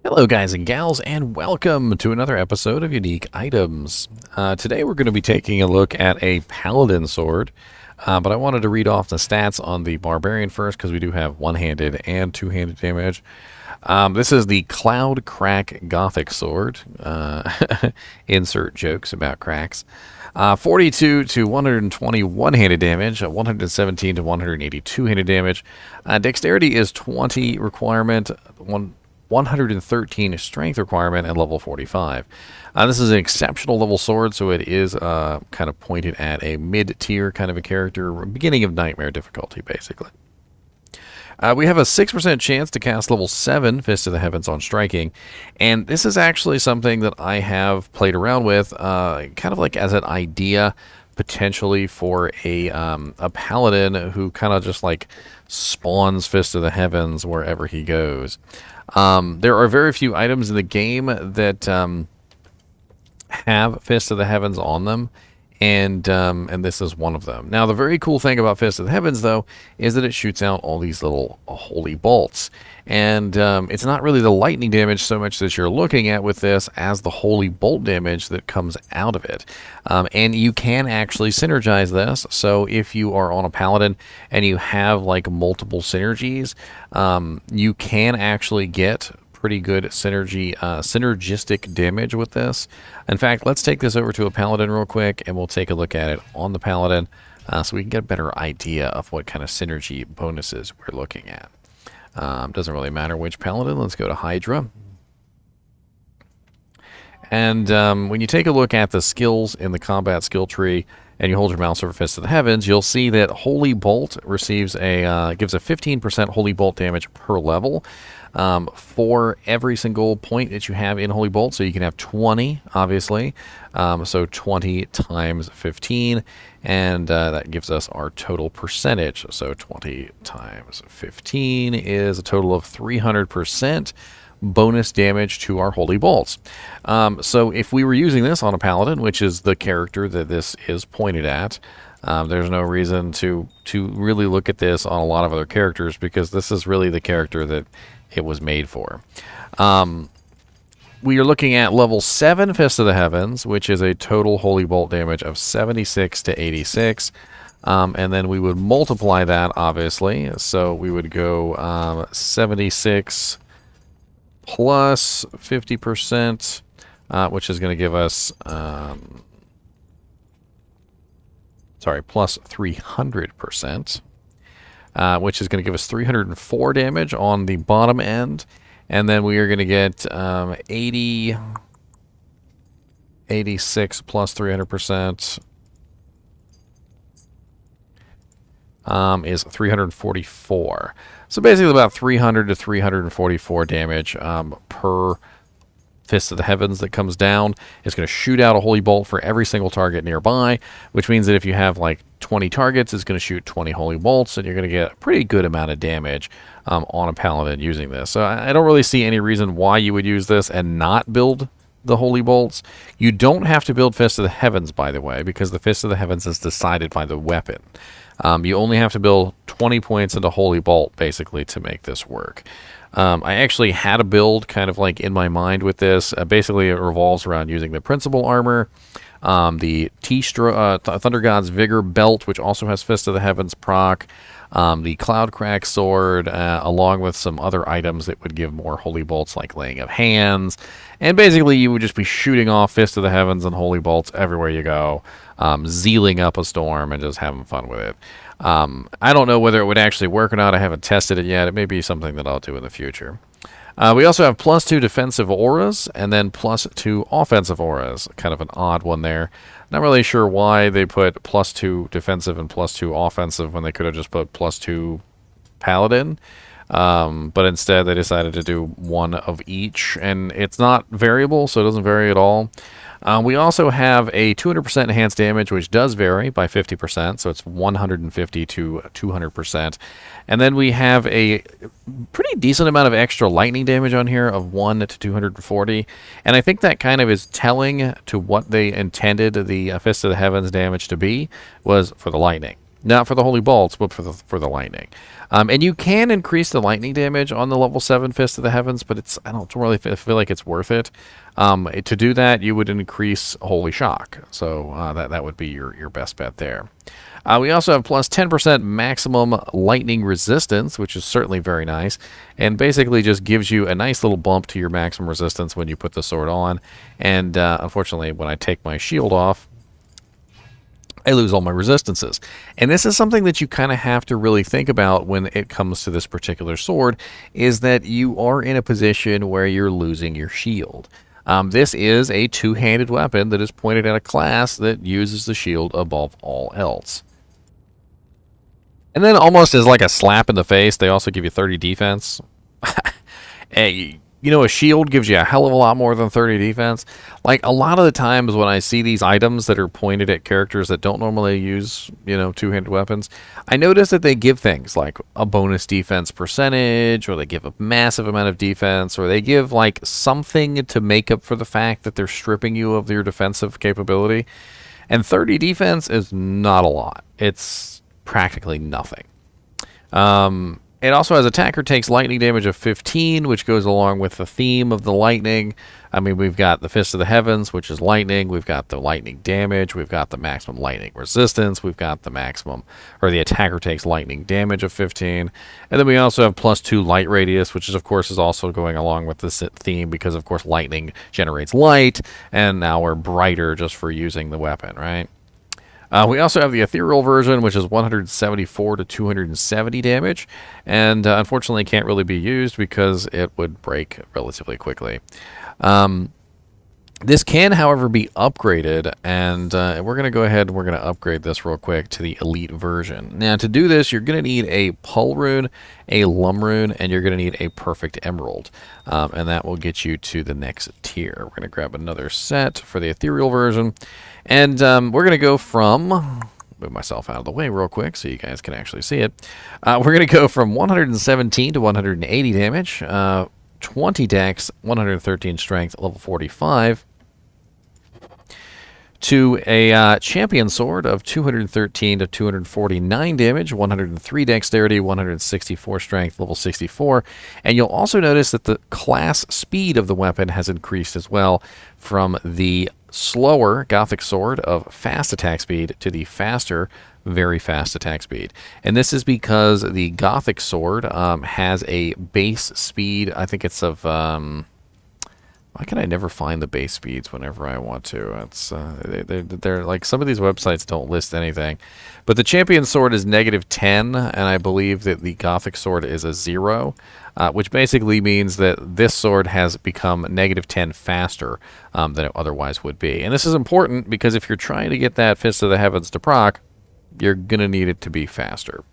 Hello guys and gals, and welcome to another episode of Unique Items. Today we're going to be taking a look at a Paladin sword, but I wanted to read off the stats on the Barbarian first because we do have one-handed and two-handed damage. This is the Cloudcrack Gothic sword. Insert jokes about cracks. 42 to 120 one-handed damage, 117 to 180 two-handed damage. Dexterity is 20 requirement, 113 strength requirement, and level 45. This is an exceptional level sword, so it is kind of pointed at a mid-tier kind of a character, beginning of nightmare difficulty, basically. We have a 6% chance to cast level 7 Fist of the Heavens on striking, and this is actually something that I have played around with, kind of like as an idea, potentially for a paladin who kind of just like spawns Fist of the Heavens wherever he goes. There are very few items in the game that have Fist of the Heavens on them, and this is one of them. Now, the very cool thing about Fist of the Heavens, though, is that it shoots out all these little holy bolts. And it's not really the lightning damage so much that you're looking at with this as the holy bolt damage that comes out of it. And you can actually synergize this. So if you are on a paladin and you have like multiple synergies, you can actually get pretty good synergistic damage with this. In fact, let's take this over to a paladin real quick and we'll take a look at it on the paladin so we can get a better idea of what kind of synergy bonuses we're looking at. Doesn't really matter which paladin. Let's go to Hydra. And when you take a look at the skills in the combat skill tree and you hold your mouse over Fist of the Heavens, you'll see that Holy Bolt receives gives a 15% Holy Bolt damage per level for every single point that you have in Holy Bolt. So you can have 20, obviously. So 20 times 15, and that gives us our total percentage. So 20 times 15 is a total of 300% bonus damage to our holy bolts. So if we were using this on a paladin, which is the character that this is pointed at, there's no reason to really look at this on a lot of other characters because this is really the character that it was made for. We are looking at level 7 Fist of the Heavens, which is a total holy bolt damage of 76 to 86. And then we would multiply that, obviously. So we would go 76 plus 50%, which is going to give us, plus 300%, which is going to give us 304 damage on the bottom end. And then we are going to get 86 plus 300%. Is 344. So basically about 300 to 344 damage per Fist of the Heavens that comes down. It's going to shoot out a holy bolt for every single target nearby, which means that if you have like 20 targets, it's going to shoot 20 holy bolts, and you're going to get a pretty good amount of damage on a paladin using this. So I don't really see any reason why you would use this and not build the holy bolts. You don't have to build Fist of the Heavens, by the way, because the Fist of the Heavens is decided by the weapon. You only have to build 20 points into Holy Bolt, basically, to make this work. I actually had a build kind of like in my mind with this. Basically, it revolves around using the Principal Armor, the Thunder God's Vigor Belt, which also has Fist of the Heavens proc, the Cloudcrack Sword, along with some other items that would give more Holy Bolts, like Laying of Hands. And basically, you would just be shooting off Fist of the Heavens and Holy Bolts everywhere you go, zealing up a storm and just having fun with it. I don't know whether it would actually work or not. I haven't tested it yet. It may be something that I'll do in the future. We also have +2 defensive auras and then +2 offensive auras. Kind of an odd one there. Not really sure why they put +2 defensive and +2 offensive when they could have just put +2 paladin. But instead they decided to do one of each, and it's not variable, so it doesn't vary at all. We also have a 200% enhanced damage, which does vary by 50%, so it's 150 to 200%. And then we have a pretty decent amount of extra lightning damage on here of 1 to 240. And I think that kind of is telling to what they intended the Fist of the Heavens damage to be, was for the lightning. Not for the holy bolts, but for the lightning. And you can increase the lightning damage on the level 7 Fist of the Heavens, but I don't really feel like it's worth it. To do that, you would increase Holy Shock. So that would be your best bet there. We also have plus 10% maximum lightning resistance, which is certainly very nice, and basically just gives you a nice little bump to your maximum resistance when you put the sword on. And unfortunately, when I take my shield off, I lose all my resistances. And this is something that you kind of have to really think about when it comes to this particular sword, is that you are in a position where you're losing your shield. This is a two-handed weapon that is pointed at a class that uses the shield above all else. And then almost as like a slap in the face, they also give you 30 defense. Hey, you know, a shield gives you a hell of a lot more than 30 defense. Like, a lot of the times when I see these items that are pointed at characters that don't normally use, you know, two-handed weapons, I notice that they give things like a bonus defense percentage, or they give a massive amount of defense, or they give, like, something to make up for the fact that they're stripping you of your defensive capability. And 30 defense is not a lot. It's practically nothing. It also has attacker takes lightning damage of 15, which goes along with the theme of the lightning. I mean, we've got the Fist of the Heavens, which is lightning. We've got the lightning damage. We've got the maximum lightning resistance. We've got the maximum, or the attacker takes lightning damage of 15. And then we also have plus 2 light radius, which is, of course, is also going along with this theme because, of course, lightning generates light, and now we're brighter just for using the weapon, right? We also have the ethereal version, which is 174 to 270 damage, and unfortunately can't really be used because it would break relatively quickly. This can, however, be upgraded, and we're going to go ahead and we're going to upgrade this real quick to the elite version. Now, to do this, you're going to need a Pull rune, a Lum rune, and you're going to need a Perfect Emerald, and that will get you to the next tier. We're going to grab another set for the ethereal version, and we're going to go from... move myself out of the way real quick so you guys can actually see it. We're going to go from 117 to 180 damage, 20 dex, 113 strength, level 45, to a champion sword of 213 to 249 damage, 103 dexterity, 164 strength, level 64. And you'll also notice that the class speed of the weapon has increased as well, from the slower Gothic sword of fast attack speed to the faster, very fast attack speed. And this is because the Gothic sword has a base speed, I think it's of... why can I never find the base speeds whenever I want to? It's they're like, some of these websites don't list anything. But the champion sword is -10, and I believe that the Gothic sword is a 0, which basically means that this sword has become -10 faster than it otherwise would be. And this is important because if you're trying to get that Fist of the Heavens to proc, you're going to need it to be faster.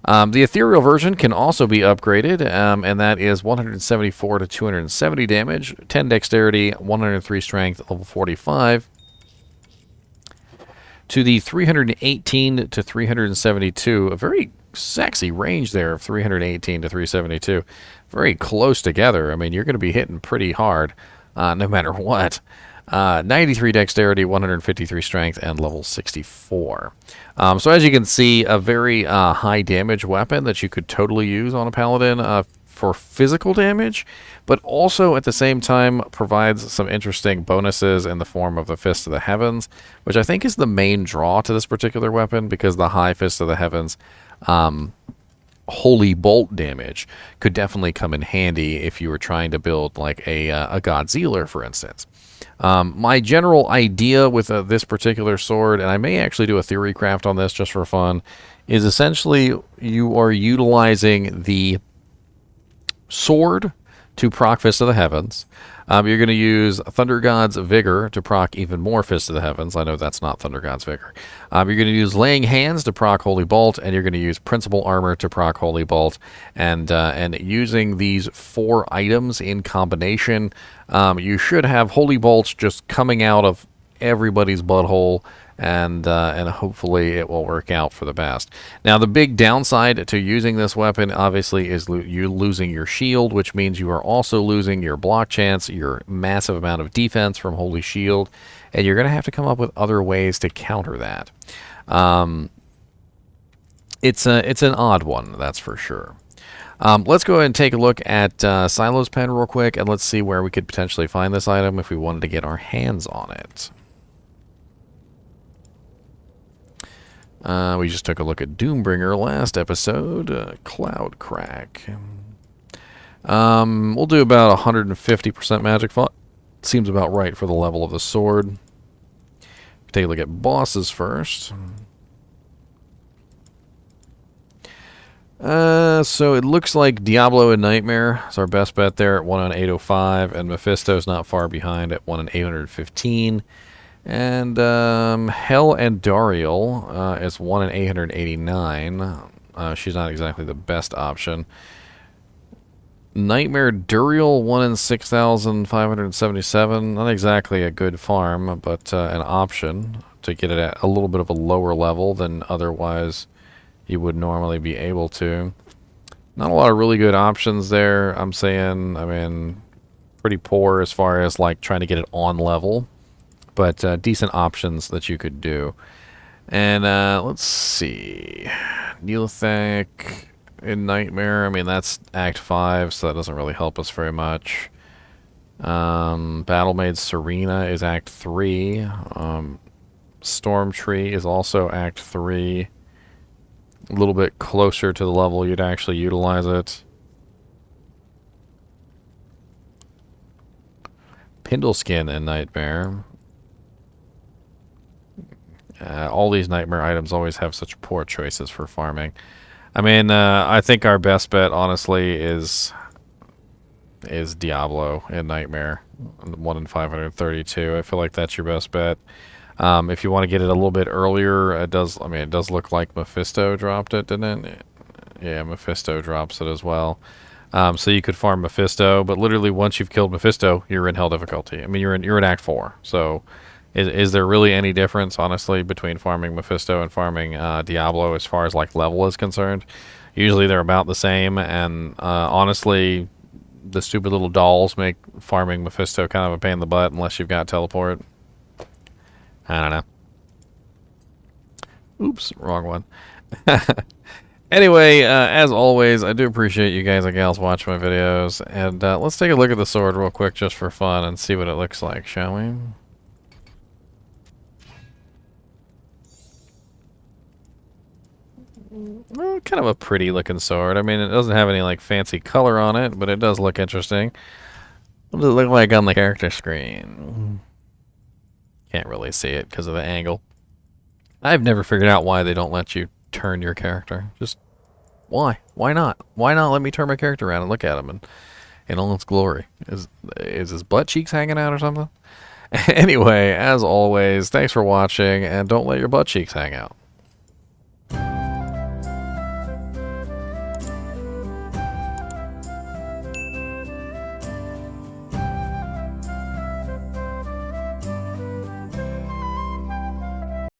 The ethereal version can also be upgraded, and that is 174 to 270 damage, 10 dexterity, 103 strength, level 45, to the 318 to 372, a very sexy range there of 318 to 372, very close together. I mean, you're going to be hitting pretty hard no matter what. 93 dexterity, 153 strength, and level 64. So as you can see, a very high damage weapon that you could totally use on a Paladin for physical damage, but also at the same time provides some interesting bonuses in the form of the Fist of the Heavens, which I think is the main draw to this particular weapon, because the high Fist of the Heavens holy bolt damage could definitely come in handy if you were trying to build like a Godzilla, for instance. My general idea with this particular sword, and I may actually do a theory craft on this just for fun, is essentially you are utilizing the sword to proc Fist of the Heavens. You're going to use Thunder God's Vigor to proc even more Fist of the Heavens. I know that's not Thunder God's Vigor. You're going to use Laying Hands to proc Holy Bolt, and you're going to use Principal Armor to proc Holy Bolt. And using these 4 items in combination, you should have Holy Bolts just coming out of everybody's butthole, and hopefully it will work out for the best. Now, the big downside to using this weapon, obviously, is you losing your shield, which means you are also losing your block chance, your massive amount of defense from Holy Shield, and you're going to have to come up with other ways to counter that. It's an odd one, that's for sure. Let's go ahead and take a look at Silo's pen real quick, and let's see where we could potentially find this item if we wanted to get our hands on it. We just took a look at Doombringer last episode, Cloudcrack. We'll do about 150% magic font. Seems about right for the level of the sword. Take a look at bosses first. So it looks like Diablo and Nightmare is our best bet there at 1 on 805, and Mephisto's not far behind at 1 on 815. And Hell and Dariel is 1 in 889. She's not exactly the best option. Nightmare Duriel 1 in 6,577. Not exactly a good farm, but an option to get it at a little bit of a lower level than otherwise you would normally be able to. Not a lot of really good options there. I'm saying, I mean, pretty poor as far as like trying to get it on level. But decent options that you could do. And let's see. Neolithic in Nightmare. I mean, that's Act 5, so that doesn't really help us very much. Battlemaid Serena is Act 3. Stormtree is also Act 3. A little bit closer to the level you'd actually utilize it. Pindleskin in Nightmare. All these Nightmare items always have such poor choices for farming. I mean, I think our best bet, honestly, is Diablo in Nightmare. 1 in 532. I feel like that's your best bet. If you want to get it a little bit earlier, it does look like Mephisto dropped it, didn't it? Yeah, Mephisto drops it as well. So you could farm Mephisto, but literally once you've killed Mephisto, you're in hell difficulty. I mean, you're in Act 4. So is there really any difference, honestly, between farming Mephisto and farming Diablo as far as like level is concerned? Usually they're about the same, and honestly, the stupid little dolls make farming Mephisto kind of a pain in the butt unless you've got teleport. I don't know. Oops, wrong one. Anyway, as always, I do appreciate you guys and gals watching my videos, and let's take a look at the sword real quick just for fun and see what it looks like, shall we? Well, kind of a pretty looking sword. I mean, it doesn't have any like fancy color on it, but it does look interesting. What does it look like on the character screen? Can't really see it because of the angle. I've never figured out why they don't let you turn your character. Just why? Why not? Why not let me turn my character around and look at him in all its glory? Is his butt cheeks hanging out or something? Anyway, as always, thanks for watching, and don't let your butt cheeks hang out.